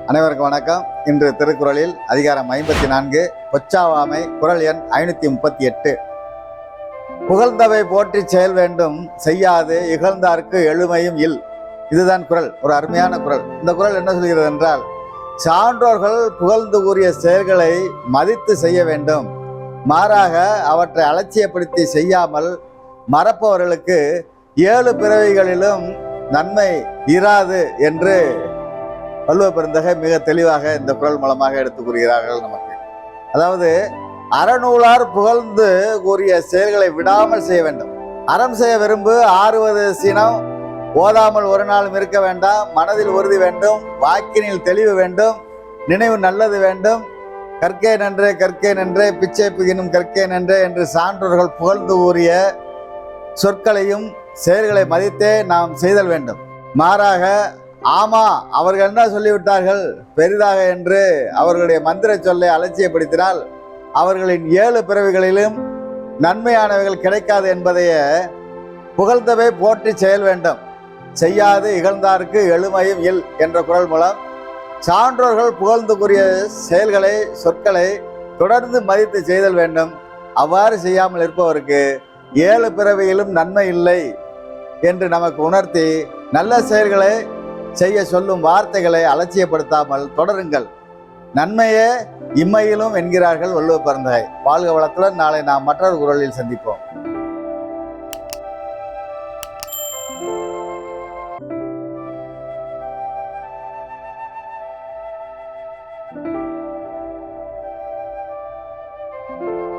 அனைவருக்கும் வணக்கம். இன்று திருக்குறளில் அதிகாரம் 54 பொச்சாவாமை, குறள் எண் 538. புகழ்ந்தவை போற்றி செயல் வேண்டும், செய்யாது இகழ்ந்தார்க்கு எழுமையும் இல். இதுதான் குறள். ஒரு அருமையான குறள். இந்த குறள் என்ன சொல்கிறது என்றால், சான்றோர்கள் புகழ்ந்து கூறிய செயல்களை மதித்து செய்ய வேண்டும், மாறாக அவற்றை அலட்சியப்படுத்தி செய்யாமல் மறப்பவர்களுக்கு 7 பிறவிகளிலும் நன்மை இராது என்று வள்ளுவ பெருந்தகை மிக தெளிவாக இந்த குறள் மூலமாக எடுத்துக் கூறுகிறார்கள் நமக்கு. அதாவது, அறநூலார் புகழ்ந்து கூறிய செயல்களை விடாமல் செய்ய வேண்டும். அறம் செய்ய விரும்பு ஆறுவது சினம், ஓதாமல் ஒரு நாளும் இருக்க வேண்டாம், மனதில் உறுதி வேண்டும், வாக்கினில் தெளிவு வேண்டும், நினைவு நல்லது வேண்டும், கற்கே நன்றே கற்கே நன்றே பிச்சை புகினும் கற்கே நன்றே என்று சான்றோர்கள் புகழ்ந்து கூறிய சொற்களையும் செயல்களை மதித்தே நாம் செய்தல் வேண்டும். மாறாக, ஆமா அவர்கள் என்ன சொல்லிவிட்டார்கள் பெரிதாக என்று அவர்களுடைய மந்திர சொல்லை அலட்சியப்படுத்தினால் அவர்களின் 7 பிறவிகளிலும் நன்மையானவைகள் கிடைக்காது என்பதைய புகழ்ந்தவை போற்றி செயல் வேண்டும், செய்யாது இகழ்ந்தார்க்கு எழுமையும் இல் என்ற குறள் மூலம் சான்றோர்கள் புகழ்ந்து கூறிய செயல்களை சொற்களை தொடர்ந்து மதித்து செய்தல் வேண்டும். அவ்வாறு செய்யாமல் இருப்பவருக்கு 7 பிறவியிலும் நன்மை இல்லை என்று நமக்கு உணர்த்தி நல்ல செயல்களை செய்ய சொல்லும் வார்த்தைகளை அலட்சியப்படுத்தாமல் தொடருங்கள். நன்மையே இம்மையிலும் என்கிறார்கள் வள்ளுவ பெருந்தகை. வாழ்க வளத்துடன். நாளை நாம் மற்றொரு குறளில் சந்திப்போம்.